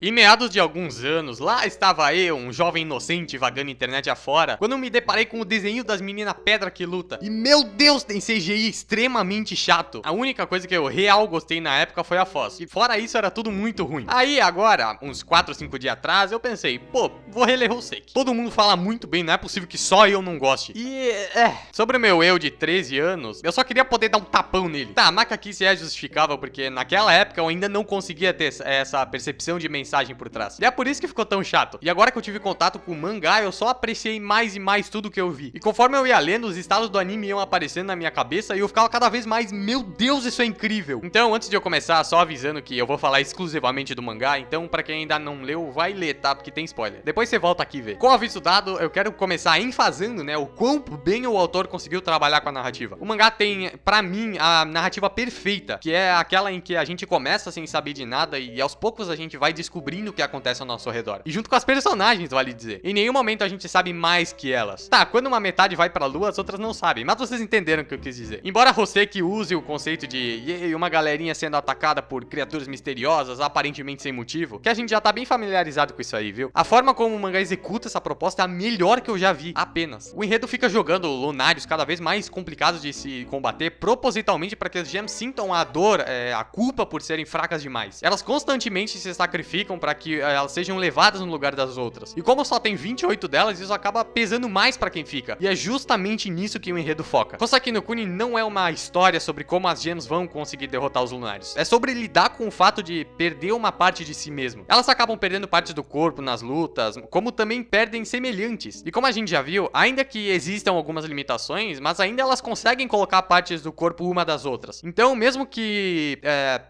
Em meados de alguns anos, lá estava eu, um jovem inocente vagando internet afora, quando me deparei com o desenho das meninas pedra que luta. E meu Deus, tem CGI extremamente chato. A única coisa que eu real gostei na época foi a Foz. E fora isso, era tudo muito ruim. Aí agora, uns 4 ou 5 dias atrás, eu pensei, pô, vou reler Hoseki. Todo mundo fala muito bem, não é possível que só eu não goste. E, sobre o meu eu de 13 anos, eu só queria poder dar um tapão nele. Tá, mas aqui se é justificável, porque naquela época eu ainda não conseguia ter essa percepção de mensagem por trás. E é por isso que ficou tão chato. E agora que eu tive contato com o mangá, eu só apreciei mais e mais tudo que eu vi. E conforme eu ia lendo, os estados do anime iam aparecendo na minha cabeça e eu ficava cada vez mais, meu Deus, isso é incrível. Então, antes de eu começar, só avisando que eu vou falar exclusivamente do mangá, então pra quem ainda não leu, vai ler, tá? Porque tem spoiler. Depois você volta aqui e vê. Com o aviso dado, eu quero começar enfasando, né, o quão bem o autor conseguiu trabalhar com a narrativa. O mangá tem, pra mim, a narrativa perfeita, que é aquela em que a gente começa sem saber de nada e aos poucos a gente vai descobrindo o que acontece ao nosso redor. E junto com as personagens, vale dizer. Em nenhum momento a gente sabe mais que elas. Tá, quando uma metade vai pra lua, as outras não sabem, mas vocês entenderam o que eu quis dizer. Embora Hoseki use o conceito de uma galerinha sendo atacada por criaturas misteriosas, aparentemente sem motivo, que a gente já tá bem familiarizado com isso aí, viu? A forma como o mangá executa essa proposta é a melhor que eu já vi, apenas. O enredo fica jogando lunários cada vez mais complicados de se combater, propositalmente para que as gems sintam a dor, a culpa por serem fracas demais. Elas constantemente se sacrificam para que elas sejam levadas no lugar das outras. E como só tem 28 delas, isso acaba pesando mais para quem fica. E é justamente nisso que o enredo foca. Hoseki no Kuni não é uma história sobre como as gems vão conseguir derrotar os lunários. É sobre lidar com o fato de perder uma parte de si mesmo. Elas acabam perdendo partes do corpo nas lutas, como também perdem semelhantes. E como a gente já viu, ainda que existam algumas limitações, mas ainda elas conseguem colocar partes do corpo uma das outras. Então, mesmo que...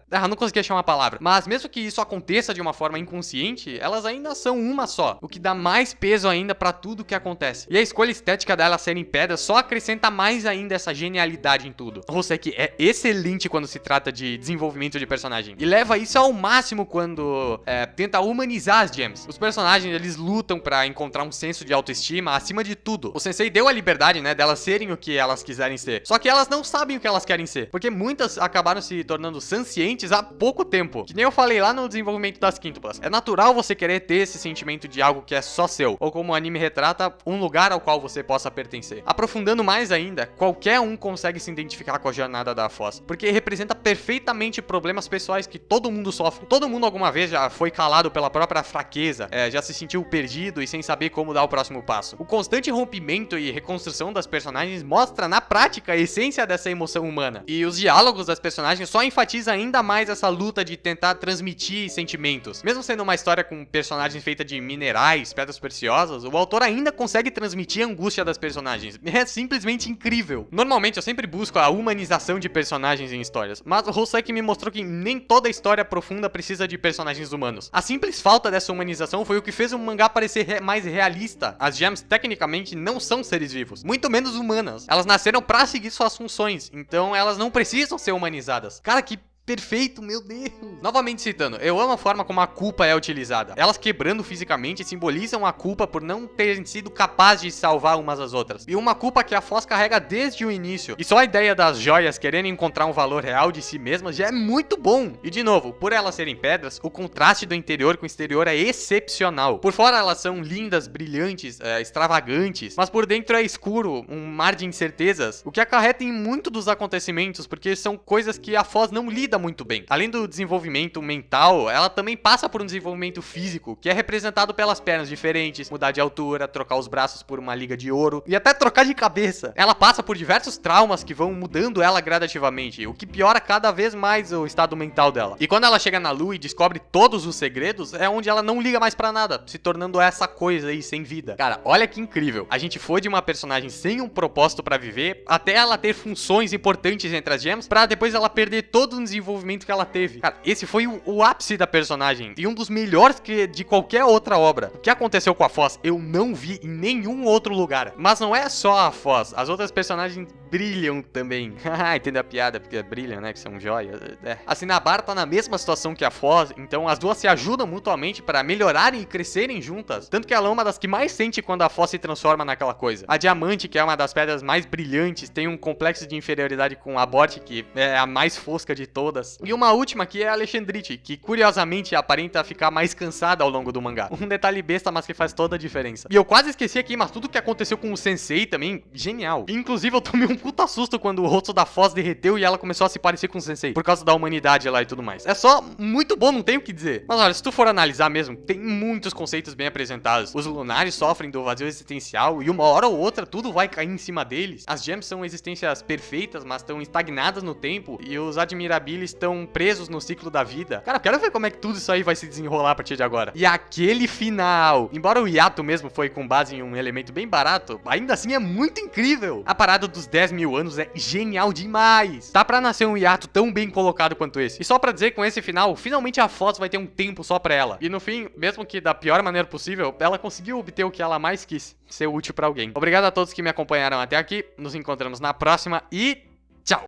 não consegui achar uma palavra. Mas mesmo que isso aconteça de uma forma inconsciente, elas ainda são uma só, o que dá mais peso ainda pra tudo que acontece. E a escolha estética delas serem pedras só acrescenta mais ainda essa genialidade em tudo. Hoseki é excelente quando se trata de desenvolvimento de personagem, e leva isso ao máximo quando tenta humanizar as gems. Os personagens, eles lutam pra encontrar um senso de autoestima acima de tudo. O sensei deu a liberdade, né, delas serem o que elas quiserem ser, só que elas não sabem o que elas querem ser, porque muitas acabaram se tornando sancientes há pouco tempo, que nem eu falei lá no desenvolvimento das quíntuplas. É natural você querer ter esse sentimento de algo que é só seu, ou como o anime retrata, um lugar ao qual você possa pertencer. Aprofundando mais ainda, qualquer um consegue se identificar com a jornada da Foz, porque representa perfeitamente problemas pessoais que todo mundo sofre. Todo mundo alguma vez já foi calado pela própria fraqueza, já se sentiu perdido e sem saber como dar o próximo passo. O constante rompimento e reconstrução das personagens mostra na prática a essência dessa emoção humana, e os diálogos das personagens só enfatiza ainda mais essa luta de tentar transmitir sentimentos. Mesmo sendo uma história com personagens feita de minerais, pedras preciosas, o autor ainda consegue transmitir a angústia das personagens. É simplesmente incrível. Normalmente eu sempre busco a humanização de personagens em histórias, mas o Hoseki me mostrou que nem toda história profunda precisa de personagens humanos. A simples falta dessa humanização foi o que fez o mangá parecer mais realista. As gems tecnicamente não são seres vivos, muito menos humanas. Elas nasceram pra seguir suas funções, então elas não precisam ser humanizadas. Cara, que perfeito, meu Deus. Novamente citando, eu amo a forma como a culpa é utilizada. Elas quebrando fisicamente simbolizam a culpa por não terem sido capazes de salvar umas às outras. E uma culpa que a Foz carrega desde o início. E só a ideia das joias querendo encontrar um valor real de si mesmas já é muito bom. E de novo, por elas serem pedras, o contraste do interior com o exterior é excepcional. Por fora elas são lindas, brilhantes, extravagantes, mas por dentro é escuro, um mar de incertezas, o que acarreta em muito dos acontecimentos, porque são coisas que a Foz não lida muito bem. Além do desenvolvimento mental, ela também passa por um desenvolvimento físico, que é representado pelas pernas diferentes, mudar de altura, trocar os braços por uma liga de ouro e até trocar de cabeça. Ela passa por diversos traumas que vão mudando ela gradativamente, o que piora cada vez mais o estado mental dela. E quando ela chega na lua e descobre todos os segredos, é onde ela não liga mais pra nada, se tornando essa coisa aí sem vida. Cara, olha que incrível. A gente foi de uma personagem sem um propósito pra viver, até ela ter funções importantes entre as gems, pra depois ela perder todo o desenvolvimento que ela teve. Cara, esse foi o ápice da personagem e um dos melhores de qualquer outra obra. O que aconteceu com a Foz, eu não vi em nenhum outro lugar. Mas não é só a Foz, as outras personagens brilham também. Entendeu a piada? Porque brilham, né? Que são joias. A Cinnabar tá na mesma situação que a Foz, então as duas se ajudam mutuamente para melhorarem e crescerem juntas. Tanto que ela é uma das que mais sente quando a Foz se transforma naquela coisa. A Diamante, que é uma das pedras mais brilhantes, tem um complexo de inferioridade com a Borte, que é a mais fosca de todas. E uma última aqui é a Alexandrite, que curiosamente aparenta ficar mais cansada ao longo do mangá. Um detalhe besta, mas que faz toda a diferença. E eu quase esqueci aqui, mas tudo que aconteceu com o Sensei também, genial. Inclusive eu tomei um puta susto quando o rosto da Foz derreteu e ela começou a se parecer com o Sensei, por causa da humanidade lá e tudo mais. É só muito bom, não tenho o que dizer. Mas olha, se tu for analisar mesmo, tem muitos conceitos bem apresentados. Os lunares sofrem do vazio existencial e uma hora ou outra tudo vai cair em cima deles. As gems são existências perfeitas, mas estão estagnadas no tempo, e os admirabilis estão presos no ciclo da vida. Cara, eu quero ver como é que tudo isso aí vai se desenrolar a partir de agora. E aquele final, embora o hiato mesmo foi com base em um elemento bem barato, ainda assim é muito incrível. A parada dos 10 mil anos é genial demais. Tá pra nascer um hiato tão bem colocado quanto esse. E só pra dizer, com esse final, finalmente a Foz vai ter um tempo só pra ela. E no fim, mesmo que da pior maneira possível, ela conseguiu obter o que ela mais quis, ser útil pra alguém. Obrigado a todos que me acompanharam até aqui, nos encontramos na próxima e tchau!